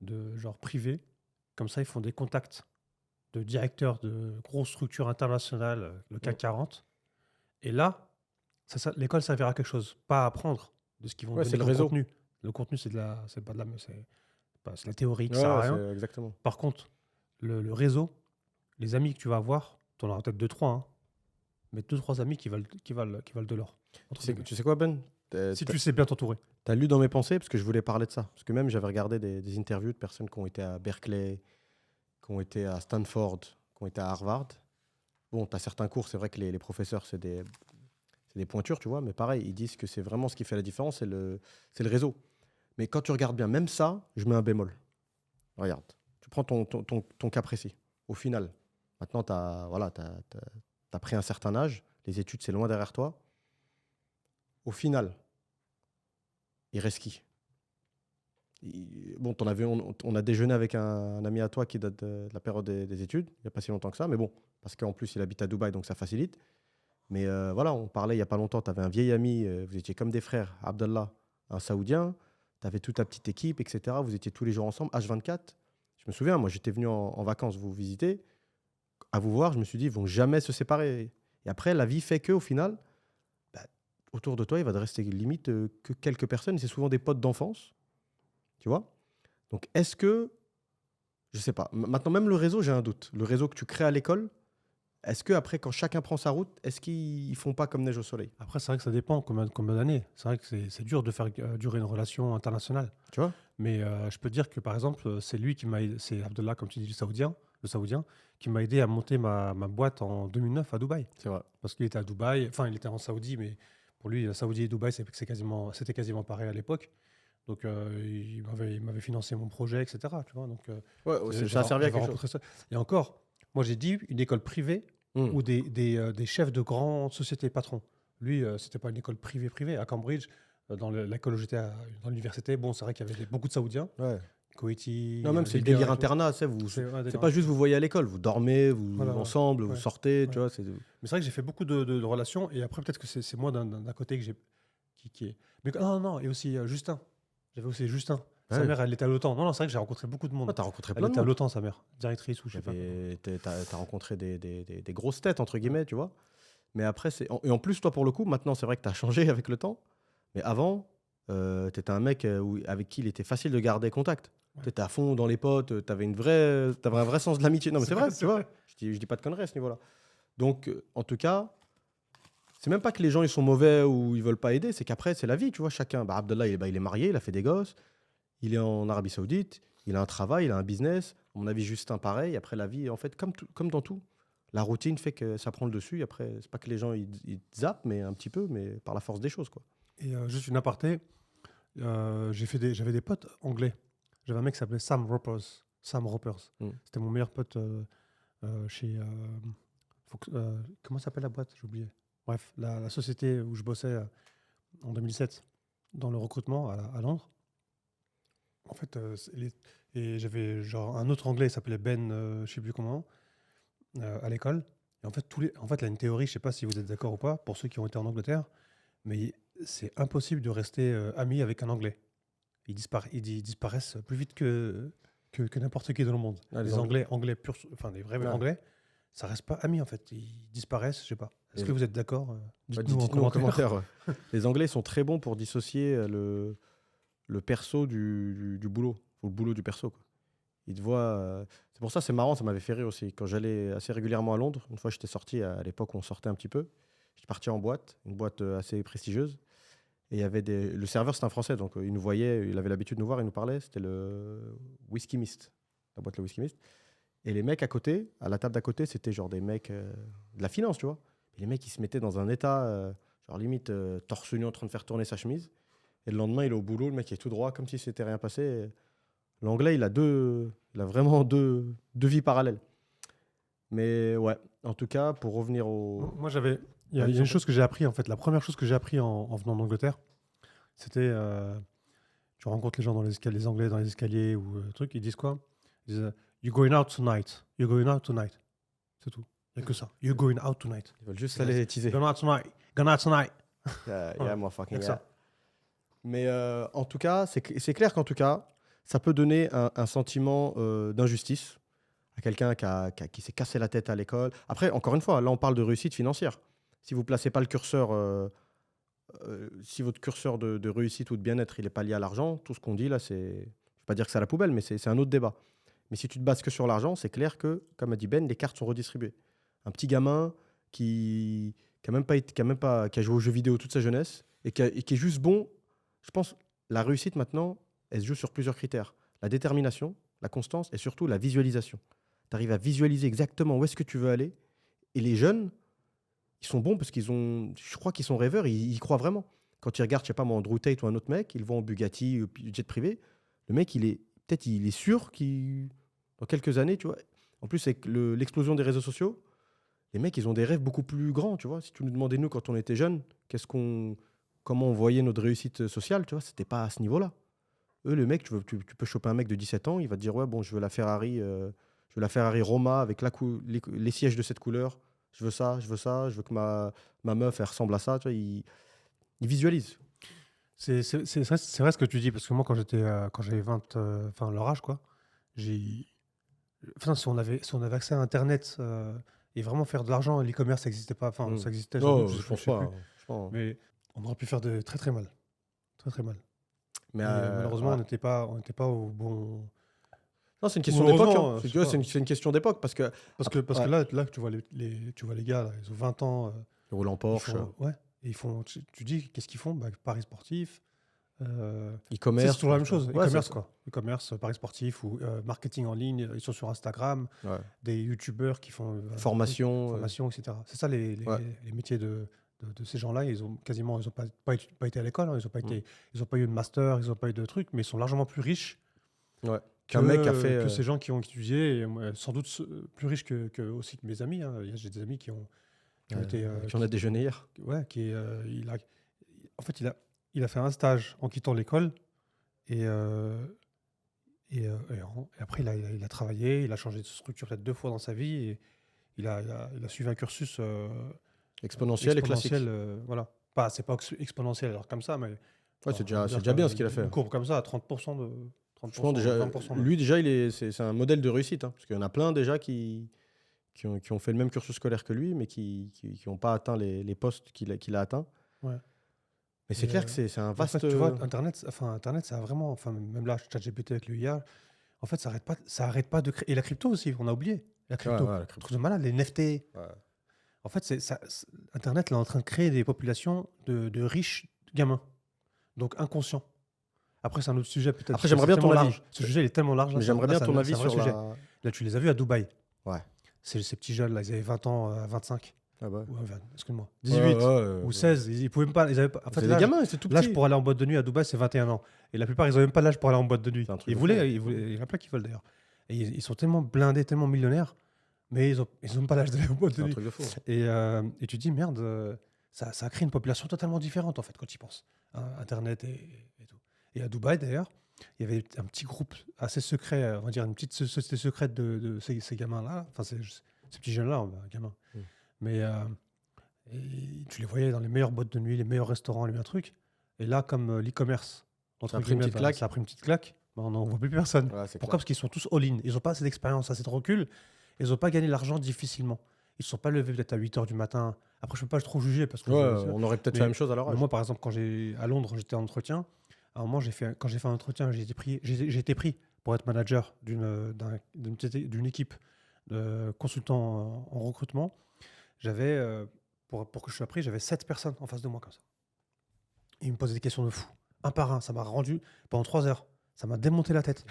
de genre privée. Comme ça, ils font des contacts de directeurs de grosses structures internationales, le Mm. CAC 40. Et là, l'école servira à quelque chose, pas à apprendre de ce qu'ils vont Ouais, c'est donner le comme réseau. contenu. Le contenu, c'est pas de la, c'est la théorie qui Ouais, sert à ouais, rien. c'est exactement. Par contre, le réseau, les amis que tu vas avoir, tu en auras peut-être deux, trois, hein, mais deux, trois amis qui valent de l'or. Entre guillemets. Tu sais quoi, Ben? Si tu sais bien t'entourer. T'as lu dans mes pensées parce que je voulais parler de ça. Parce que même j'avais regardé des interviews de personnes qui ont été à Berkeley, qui ont été à Stanford, qui ont été à Harvard. Bon, tu as certains cours, c'est vrai que les professeurs, c'est des pointures, tu vois, mais pareil, ils disent que c'est vraiment ce qui fait la différence, c'est le réseau. Mais quand tu regardes bien, même ça, je mets un bémol. Regarde, tu prends ton cas précis. Au final, maintenant, tu as, voilà, t'as pris un certain âge, les études, c'est loin derrière toi. Au final, il reste qui? Bon, on a déjeuné avec un ami à toi qui date de la période des études, il n'y a pas si longtemps que ça, mais bon, parce qu'en plus, il habite à Dubaï, donc ça facilite. Mais voilà, on parlait il n'y a pas longtemps, tu avais un vieil ami, vous étiez comme des frères, Abdallah, un Saoudien, tu avais toute ta petite équipe, etc. Vous étiez tous les jours ensemble, H24. Je me souviens, moi j'étais venu en vacances vous visiter, à vous voir, je me suis dit, ils vont jamais se séparer. Et après, la vie fait qu'au final, bah, autour de toi, il va te rester limite que quelques personnes, et c'est souvent des potes d'enfance, tu vois. Donc est-ce que, je sais pas, maintenant même le réseau, j'ai un doute. Le réseau que tu crées à l'école, est-ce que après, quand chacun prend sa route, est-ce qu'ils font pas comme neige au soleil? Après, c'est vrai que ça dépend combien d'années. C'est vrai que c'est dur de faire durer une relation internationale. Tu vois? Mais je peux te dire que, par exemple, c'est lui qui m'a aidé, c'est Abdallah, comme tu dis, le Saoudien, qui m'a aidé à monter ma boîte en 2009 à Dubaï. C'est vrai. Parce qu'il était à Dubaï, enfin, il était en Saoudi, mais pour lui, la Saoudi et Dubaï, c'était quasiment pareil à l'époque. Donc, il m'avait financé mon projet, etc. Tu vois, donc, Ouais, ça a servi à quelque chose. rencontré ça. Et encore, moi, j'ai dit une école privée Hmm. ou des chefs de grandes sociétés patrons. Lui, c'était pas une école privée. À Cambridge, dans l'école où j'étais dans l'université, bon, c'est vrai qu'il y avait beaucoup de Saoudiens, Ouais. Koweïti, Non, même c'est le Libyens délire et tout. internat, c'est pas juste vous voyez à l'école, vous dormez, vous Voilà, ouais. ensemble, vous Ouais. sortez, Ouais. tu vois. Mais c'est vrai que j'ai fait beaucoup de relations, et après, peut-être que c'est moi d'un côté que j'ai. Qui est. Mais non, et aussi Justin. J'avais aussi Justin. Sa Ouais. mère, elle était à l'OTAN. Non, c'est vrai que j'ai rencontré beaucoup de monde. T'as rencontré Elle plein de était à monde. l'OTAN, sa mère, directrice ou je sais pas. T'as rencontré des grosses têtes, entre guillemets, tu vois. Mais après, et en plus, toi, pour le coup, maintenant, c'est vrai que t'as changé avec le temps. Mais avant, t'étais un mec avec qui il était facile de garder contact. Ouais. T'étais à fond dans les potes, t'avais un vrai sens de l'amitié. Non, mais c'est vrai, tu vois. vrai. Je dis pas de conneries à ce niveau-là. Donc, en tout cas, c'est même pas que les gens ils sont mauvais ou ils veulent pas aider, c'est qu'après, c'est la vie, tu vois. Chacun, bah, Abdallah, il est marié, il a fait des gosses, il est en Arabie Saoudite, il a un travail, il a un business. À mon avis, Justin, pareil. Après, la vie, en fait, comme dans tout, la routine fait que ça prend le dessus. Et après, c'est pas que les gens ils zappent, mais un petit peu, mais par la force des choses, quoi. Et juste une aparté, j'avais des potes anglais. J'avais un mec qui s'appelait Sam Ropers. Sam Ropers. Mm. C'était mon meilleur pote chez. Comment s'appelle la boîte? J'ai oublié. Bref, la société où je bossais en 2007 dans le recrutement à Londres. En fait, et j'avais genre un autre anglais, il s'appelait Ben, je sais plus comment, à l'école. Et en fait, en fait, il y a une théorie, je sais pas si vous êtes d'accord ou pas, pour ceux qui ont été en Angleterre, mais c'est impossible de rester ami avec un anglais. Ils disparaissent plus vite que n'importe qui dans le monde. Ah, les anglais purs, enfin des vrais Ouais. anglais, ça reste pas ami en fait. Ils disparaissent, je sais pas. Est-ce Et que vous êtes d'accord? Ouais, Dites-nous en dites-nous en commentaire. commentaire. Ouais. Les Anglais sont très bons pour dissocier le perso du boulot, ou le boulot du perso, quoi. Il te voit. C'est pour ça, c'est marrant, ça m'avait fait rire aussi. Quand j'allais assez régulièrement à Londres, une fois j'étais sorti à l'époque où on sortait un petit peu. J'étais parti en boîte, une boîte assez prestigieuse. Et il y avait le serveur, c'était un Français, donc il nous voyait, il avait l'habitude de nous voir, il nous parlait. C'était le Whisky Mist, la boîte le Whisky Mist. Et les mecs à côté, à la table d'à côté, c'était genre des mecs de la finance, tu vois. Et les mecs, ils se mettaient dans un état, genre limite torse nu en train de faire tourner sa chemise. Et le lendemain, il est au boulot, le mec est tout droit, comme si c'était rien passé. Et l'anglais, il a vraiment deux vies parallèles. Mais ouais, en tout cas, pour revenir au. Moi, il y a une chose que j'ai appris, en fait. La première chose que j'ai appris en venant d'Angleterre, c'était, tu rencontres les gens dans les escaliers, les Anglais dans les escaliers ou trucs, ils disent quoi? Ils disent, you're going out tonight. You're going out tonight. C'est tout. Il n'y a que ça. You're going out tonight. Ils veulent juste aller teaser. Going out tonight. Going out tonight. Yeah, moi, fucking que yeah. ça. Mais en tout cas, c'est clair qu'en tout cas, ça peut donner un sentiment d'injustice à quelqu'un qui s'est cassé la tête à l'école. Après, encore une fois, là, on parle de réussite financière. Si vous ne placez pas le curseur, si votre curseur de réussite ou de bien-être, il n'est pas lié à l'argent, tout ce qu'on dit là, je ne vais pas dire que c'est à la poubelle, mais c'est un autre débat. Mais si tu te bases que sur l'argent, c'est clair que, comme a dit Ben, les cartes sont redistribuées. Un petit gamin qui a joué aux jeux vidéo toute sa jeunesse et qui est juste bon. Je pense la réussite maintenant, elle se joue sur plusieurs critères. La détermination, la constance et surtout la visualisation. Tu arrives à visualiser exactement où est-ce que tu veux aller. Et les jeunes, ils sont bons parce je crois qu'ils sont rêveurs, ils y croient vraiment. Quand ils regardent, je sais pas moi, Andrew Tate ou un autre mec, ils vont en Bugatti, jet privé. Le mec, il est sûr qu'il, dans quelques années, tu vois. En plus, avec l'explosion des réseaux sociaux, les mecs, ils ont des rêves beaucoup plus grands, tu vois. Si tu nous demandais, nous, quand on était jeunes, comment on voyait notre réussite sociale, tu vois, c'était pas à ce niveau-là. Eux, le mec, tu peux choper un mec de 17 ans, il va te dire, ouais, bon, je veux la Ferrari Roma avec les sièges de cette couleur. Je veux ça, je veux que ma meuf, elle ressemble à ça. Tu vois, il visualise. C'est vrai ce que tu dis, parce que moi, quand j'avais 20, enfin leur âge, quoi, si on avait accès à Internet et vraiment faire de l'argent, l'e-commerce, ça n'existait pas. Enfin, ça existait, sans doute, je pense sais pas. plus. Mais on aurait pu faire de très très mal. Très très mal. Mais malheureusement, on n'était pas au bon. Non, c'est une question d'époque. Hein. C'est C'est une question d'époque parce que là, tu vois les gars, là, ils ont 20 ans. ils roulent en Porsche. Ils font, tu dis, qu'est-ce qu'ils font? Paris sportif. E-commerce. C'est toujours la même chose. Ouais, E-commerce, quoi. E-commerce, paris sportif ou marketing en ligne. Ils sont sur Instagram. Ouais. Des youtubeurs qui font formation, etc. C'est ça les métiers de ces gens-là. Ils ont pas été à l'école. Hein. Ils n'ont pas eu de master. Ils n'ont pas eu de trucs. Mais ils sont largement plus riches. Ouais. Qu'un mec a fait. Que ces gens qui ont étudié. Et, sans doute plus riches aussi que mes amis. Hein. J'ai des amis qui ont été. Qui en a déjeuné hier. Ouais. Il a fait un stage en quittant l'école et après il a travaillé, il a changé de structure peut-être 2 fois dans sa vie et il a suivi un cursus exponentiel et classique. Voilà, c'est pas exponentiel alors comme ça, mais c'est déjà bien ce qu'il a fait. Une courbe comme ça à 30% de 30%, déjà, 20% lui déjà c'est un modèle de réussite hein, parce qu'il y en a plein déjà qui ont fait le même cursus scolaire que lui mais qui n'ont pas atteint les postes qu'il a atteints. Ouais. Mais c'est clair que c'est un vaste. En fait, tu vois, Internet, ça a vraiment. Enfin, même là, ChatGPT avec le IA, en fait, ça arrête pas de créer. Et la crypto aussi, on a oublié. La crypto. Ouais, truc de malade, les NFT. Ouais. En fait, Internet là, est en train de créer des populations de riches gamins. Donc inconscients. Après, c'est un autre sujet peut-être. Après, j'aimerais bien ton avis. Ce sujet, il est tellement large. Mais j'aimerais bien ton avis sur sujet. Là, tu les as vus à Dubaï. Ouais. C'est ces petits jeunes là, ils avaient 20 ans, 25. Ah bah. Excuse-moi. 18 ou 16. Ils pouvaient même pas. Ils avaient pas. En fait, les gamins, c'est tout petit. L'âge pour aller en boîte de nuit à Dubaï, c'est 21 ans. Et la plupart, ils n'ont même pas l'âge pour aller en boîte de nuit. Il y en a plein qui veulent d'ailleurs. Et ils sont tellement blindés, tellement millionnaires, mais ils n'ont pas l'âge d'aller en boîte de nuit. C'est un truc de fou. Et tu te dis, merde, ça a créé une population totalement différente, en fait, quand tu y penses. Hein, Internet et tout. Et à Dubaï, d'ailleurs, il y avait un petit groupe assez secret, on va dire une petite société secrète de ces gamins-là, enfin, ces petits jeunes-là, gamins. Mais et tu les voyais dans les meilleures boîtes de nuit, les meilleurs restaurants, les meilleurs trucs. Et là, comme l'e-commerce, ça a pris une petite claque. On n'en voit plus personne. Ouais, pourquoi? Parce qu'ils sont tous all-in. Ils n'ont pas assez d'expérience, assez de recul. Ils n'ont pas gagné l'argent difficilement. Ils ne sont pas levés peut-être à 8 h du matin. Après, je ne peux pas trop juger. Parce que on aurait peut-être fait la même chose à leur âge. Moi, par exemple, à Londres, j'étais en entretien. À un moment, quand j'ai fait un entretien, j'ai été pris pour être manager d'une équipe de consultants en recrutement, j'avais, pour que je sois pris, j'avais 7 personnes en face de moi comme ça. Et ils me posaient des questions de fou, un par un. Ça m'a rendu pendant 3 heures. Ça m'a démonté la tête.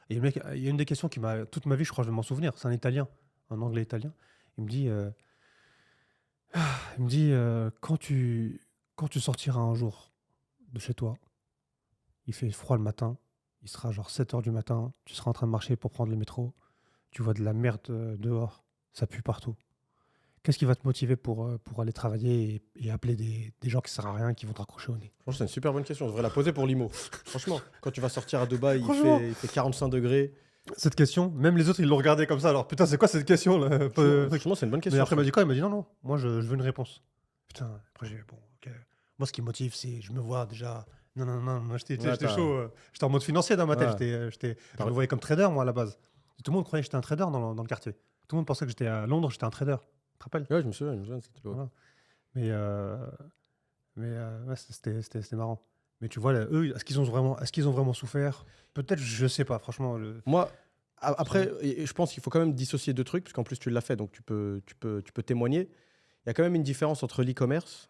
Et le mec, il y a une des questions qui m'a toute ma vie, je crois, que je vais m'en souvenir. C'est un Italien, un Anglais italien. Il me dit, quand tu sortiras un jour de chez toi, il fait froid le matin, il sera genre 7 heures du matin, tu seras en train de marcher pour prendre le métro, tu vois de la merde dehors, ça pue partout. Qu'est-ce qui va te motiver pour aller travailler et appeler des gens qui ne servent à rien, qui vont te raccrocher au nez? Franchement, c'est une super bonne question. On devrait la poser pour l'IMO. Franchement, quand tu vas sortir à Dubaï, Franchement. il fait 45 degrés. Cette question, même les autres, ils l'ont regardé comme ça. Alors, putain, c'est quoi cette question là? Franchement, c'est une bonne Mais question. après, il m'a dit quoi? Il m'a dit non, non, moi, je veux une réponse. Putain, après, j'ai dit, bon, ok. Moi, ce qui me motive, c'est, je me vois déjà. Non, non, non, moi, j'étais Ouais, chaud. J'étais en mode financier dans ma tête. Ouais. Je me voyais comme trader, moi, à la base. Tout le monde croyait que j'étais un trader dans le quartier. Tout le monde pensait que j'étais à Londres, j'étais un trader. Tu te rappelles? Ouais, je me souviens. C'était beau. Voilà. Mais, ouais, c'était marrant. Mais tu vois, là, eux, est-ce qu'ils ont vraiment souffert? Peut-être, je sais pas, franchement. Moi, après, je pense qu'il faut quand même dissocier deux trucs, parce qu'en plus, tu l'as fait, donc tu peux témoigner. Il y a quand même une différence entre l'e-commerce.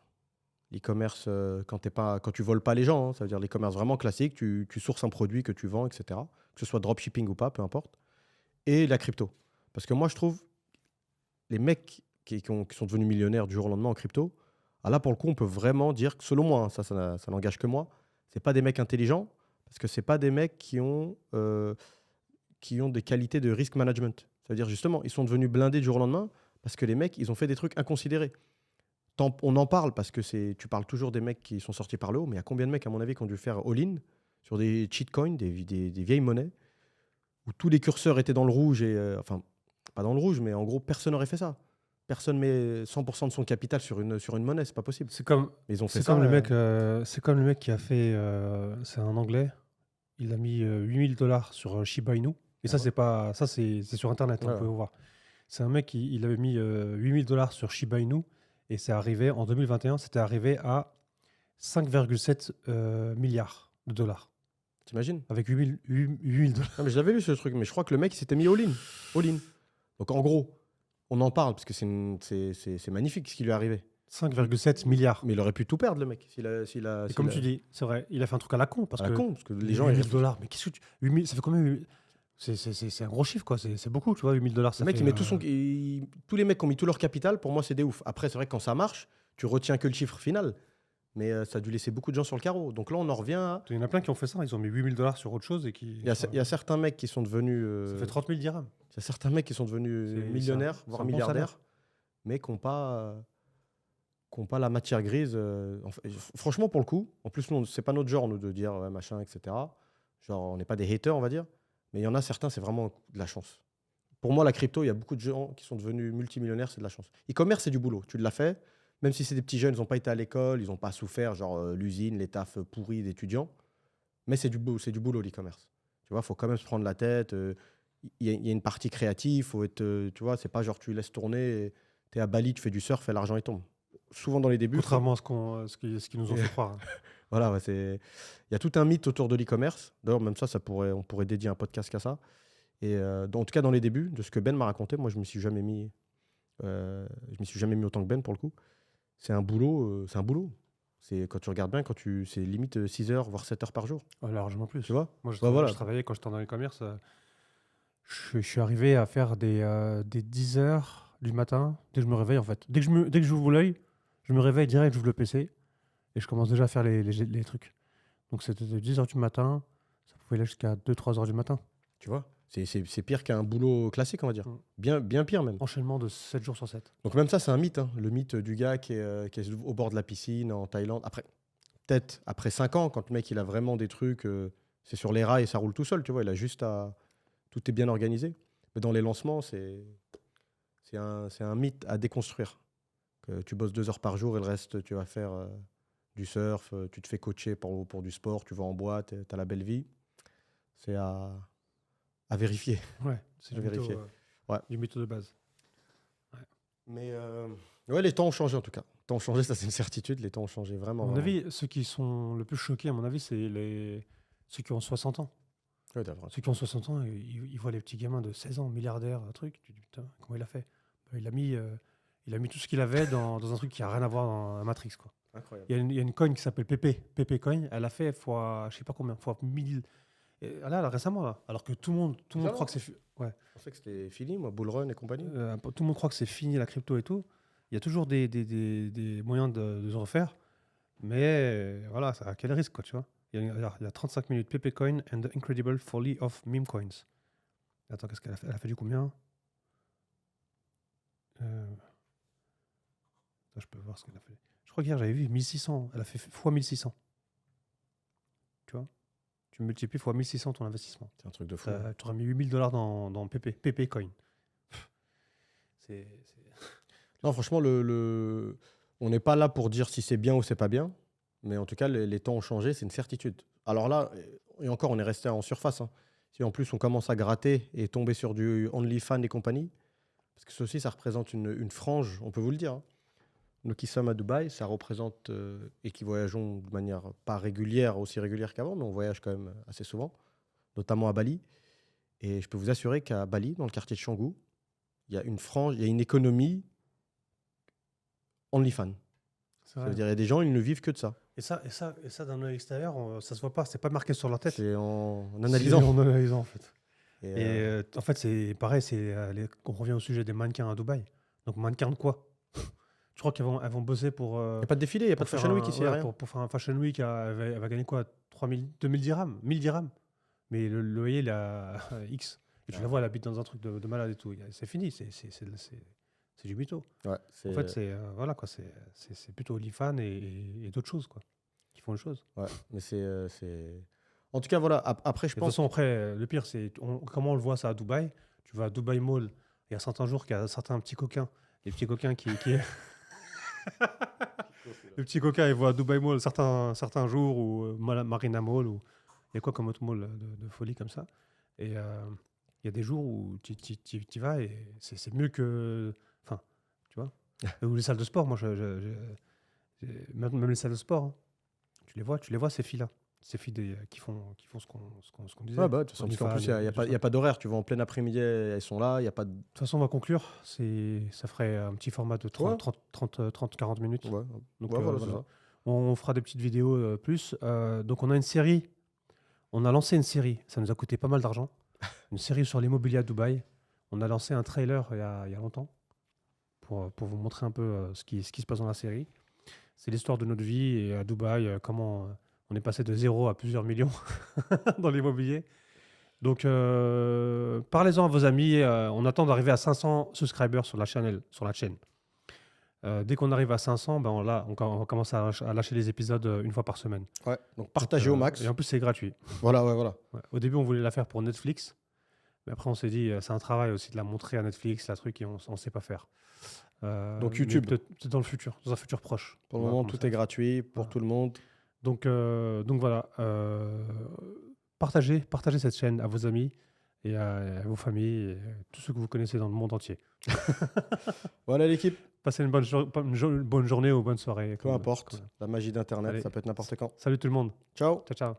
L'e-commerce, quand tu voles pas les gens, hein, ça veut dire l'e-commerce vraiment classique, tu sources un produit que tu vends, etc. Que ce soit dropshipping ou pas, peu importe. Et la crypto. Parce que moi, je trouve, les mecs qui sont devenus millionnaires du jour au lendemain en crypto, là, pour le coup, on peut vraiment dire que, selon moi, hein, ça n'engage que moi, c'est pas des mecs intelligents, parce que c'est pas des mecs qui ont des qualités de risk management. C'est-à-dire, justement, ils sont devenus blindés du jour au lendemain, parce que les mecs, ils ont fait des trucs inconsidérés. On en parle parce que tu parles toujours des mecs qui sont sortis par le haut, mais il y a combien de mecs, à mon avis, qui ont dû faire all-in sur des cheat coins, des vieilles monnaies, où tous les curseurs étaient dans le rouge, enfin, pas dans le rouge, mais en gros, personne n'aurait fait ça. Personne met 100% de son capital sur une monnaie, c'est pas possible. C'est comme, Mais ils ont fait c'est ça. comme c'est comme le mec qui a fait, c'est un Anglais, il a mis 8 000 $ sur Shiba Inu. Et ça, Ouais. c'est sur Internet, Ouais, on peut ouais. voir. C'est un mec, il avait mis 8 000 $ sur Shiba Inu et c'est arrivé, en 2021, c'était arrivé à 5,7 milliards de dollars. T'imagines? Avec 8 000 $. Non, mais je l'avais lu ce truc, mais je crois que le mec il s'était mis all-in. All-in. Donc en gros, on en parle parce que c'est magnifique ce qui lui est arrivé. 5,7 milliards. Mais il aurait pu tout perdre, le mec. Et comme tu dis, c'est vrai, il a fait un truc à la con. Parce à la que con, parce que les 8 gens 000 ils réfléchissent. $, mais qu'est-ce que tu. 8 000, ça fait combien? C'est un gros chiffre, quoi. C'est beaucoup, tu vois, 8 000 $. Le mec, il met tous les mecs qui ont mis tout leur capital, pour moi, c'est des ouf. Après, c'est vrai que quand ça marche, tu retiens que le chiffre final. Mais ça a dû laisser beaucoup de gens sur le carreau. Donc là, on en revient à. Il y en a plein qui ont fait ça. Ils ont mis 8 000 $ sur autre chose et qui. Il y a certains mecs qui sont devenus. Ça fait 30 000 dirhams. Il y a certains mecs qui sont devenus C'est millionnaires, c'est voire un bon milliardaires, salaire. mais qui n'ont pas la matière grise. Franchement, pour le coup, en plus, nous, c'est pas notre genre, nous, de dire ouais, machin, etc. Genre, on n'est pas des haters, on va dire. Mais il y en a certains, c'est vraiment de la chance. Pour moi, la crypto, il y a beaucoup de gens qui sont devenus multimillionnaires, c'est de la chance. E-commerce, c'est du boulot. Tu l'as fait, même si c'est des petits jeunes, ils n'ont pas été à l'école, ils n'ont pas souffert, genre l'usine, les tafs pourris d'étudiants. Mais c'est du boulot, l'e-commerce. Tu vois, il faut quand même se prendre la tête. Il y a une partie créative, faut être, tu vois, c'est pas genre tu laisses tourner, tu es à Bali, tu fais du surf et l'argent il tombe. Souvent dans les débuts. Contrairement à ce qu'ils nous ont fait croire. Voilà, ouais, il y a tout un mythe autour de l'e-commerce. D'ailleurs, même ça, on pourrait dédier un podcast qu'à ça. Et en tout cas, dans les débuts, de ce que Ben m'a raconté, moi, je m'y suis jamais mis autant que Ben pour le coup. C'est un boulot, C'est quand tu regardes bien, c'est limite 6 heures, voire 7 heures par jour. Largement plus. Tu vois? Moi, je Voilà. travaillais quand j'étais dans les commerces. Je suis arrivé à faire des 10 heures du matin, dès que je me réveille, en fait. Dès que j'ouvre l'œil, je me réveille direct, j'ouvre le PC et je commence déjà à faire les trucs. Donc, c'était de 10 heures du matin, ça pouvait aller jusqu'à 2-3 heures du matin. Tu vois? C'est pire qu'un boulot classique, on va dire. Bien pire même. Enchaînement de 7 jours sur 7. Donc même ça, c'est un mythe. Hein. Le mythe du gars qui est au bord de la piscine en Thaïlande. Peut-être après 5 ans, quand le mec il a vraiment des trucs, c'est sur les rails et ça roule tout seul. Tu vois, il a juste à... Tout est bien organisé. Mais dans les lancements, c'est un mythe à déconstruire. Que tu bosses 2 heures par jour et le reste, tu vas faire du surf, tu te fais coacher pour du sport, tu vas en boîte, tu as la belle vie. C'est à vérifier. Ouais, c'est À vérifier. Ouais. du mytho de base. Ouais. Mais ouais, les temps ont changé en tout cas. Les temps ont changé, ça c'est une certitude. Les temps ont changé vraiment. À mon vraiment. avis, ceux qui sont le plus choqués, à mon avis, c'est ceux qui ont 60 ans. Ouais, d'accord. Ceux qui ont 60 ans, ils voient les petits gamins de 16 ans, milliardaires, un truc. Tu te dis, putain, comment il a fait? Bah, il a mis tout ce qu'il avait dans un truc qui a rien à voir dans la Matrix, quoi. Incroyable. Il y a une coin qui s'appelle PP Coin. Elle a fait fois, je sais pas combien, fois 1000. Et là, récemment, là. Alors que tout le monde croit que c'est ouais. Je pensais que c'était fini, moi, Bull Run et compagnie. Tout le monde croit que c'est fini la crypto et tout. Il y a toujours des moyens de se refaire. Mais voilà, ça a quel risque, quoi, tu vois. Il y a 35 minutes. PP Coin and the Incredible Folly of Meme Coins. Attends, qu'est-ce qu'elle a fait? Elle a fait du combien? Je peux voir ce qu'elle a fait. Je crois qu'hier, j'avais vu 1600. Elle a fait x 1600. Tu vois? Tu multiplies x 1600 ton investissement. C'est un truc de fou. Tu aurais mis $8000 dans PP Coin. C'est... Non, franchement, on n'est pas là pour dire si c'est bien ou c'est pas bien. Mais en tout cas, les temps ont changé, c'est une certitude. Alors là, et encore, on est resté en surface. Hein. Si en plus on commence à gratter et tomber sur du OnlyFans et compagnie, parce que ceci, ça représente une frange, on peut vous le dire. Hein. Nous qui sommes à Dubaï, ça représente, et qui voyageons de manière pas régulière, aussi régulière qu'avant, mais on voyage quand même assez souvent, notamment à Bali. Et je peux vous assurer qu'à Bali, dans le quartier de Canggu, il y a une frange, il y a une économie OnlyFans. Ça veut dire qu'il y a des gens, ils ne vivent que de ça. Et ça d'un œil extérieur, ça se voit pas, c'est pas marqué sur leur tête. C'est en analysant. C'est en analysant, en fait. Et en fait, c'est pareil, on revient au sujet des mannequins à Dubaï. Donc, mannequins de quoi? Je crois qu'elles vont bosser pour. il n'y a pas de défilé, il n'y a pas de Fashion Week ici, rien. Pour faire un Fashion Week, elle va gagner quoi? 2000 dirhams, 1000 dirhams. Mais le loyer, il a X. Et tu la vois, elle habite dans un truc de malade et tout. C'est fini, c'est du mytho. Ouais, en fait, voilà, quoi, c'est plutôt OnlyFans et d'autres choses, quoi, qui font les choses. Ouais, mais en tout cas, voilà. Après, je pense. De toute façon, après, le pire, c'est comment on le voit ça à Dubaï. Tu vas à Dubaï Mall, il y a certains jours qu'il y a certains petits coquins. Les petits coquins qui... Les petits coquins, ils vont à Dubaï Mall certains jours, ou Marina Mall, ou il y a quoi comme autre mall de folie comme ça. Et il y a des jours où tu y vas et c'est mieux que... Enfin, tu vois. Ou les salles de sport, moi, même les salles de sport, hein. Tu les vois ces filles-là. Ces filles qui font ce qu'on disait. Ouais, bah, de toute façon, parce qu'en plus, il n'y a pas d'horaire. Tu vas en plein après-midi, elles sont là. Y a pas de... De toute façon, on va conclure. Ça ferait un petit format de 30-40 minutes. Ouais. Donc, Voilà, c'est ça. On fera des petites vidéos plus. Donc, on a une série. On a lancé une série. Ça nous a coûté pas mal d'argent. Une série sur l'immobilier à Dubaï. On a lancé un trailer il y a longtemps pour vous montrer un peu ce qui se passe dans la série. C'est l'histoire de notre vie et à Dubaï, comment on est passé de 0 à plusieurs millions dans l'immobilier. Donc, parlez-en à vos amis. On attend d'arriver à 500 subscribers sur la chaîne. Dès qu'on arrive à 500, ben on va commencer à lâcher les épisodes une fois par semaine. Ouais, donc partagez au max. Et en plus, c'est gratuit. Voilà. Ouais. Au début, on voulait la faire pour Netflix. Mais après, on s'est dit, c'est un travail aussi de la montrer à Netflix, la truc, et on ne sait pas faire. Donc YouTube. Peut-être dans le futur, dans un futur proche. Pour le moment, tout est gratuit pour tout le monde. Donc voilà. Partagez cette chaîne à vos amis et à vos familles, et tous ceux que vous connaissez dans le monde entier. Voilà l'équipe. Passez une bonne journée ou bonne soirée. Peu importe. La magie d'Internet, ça peut être n'importe quand. Salut tout le monde. Ciao. Ciao.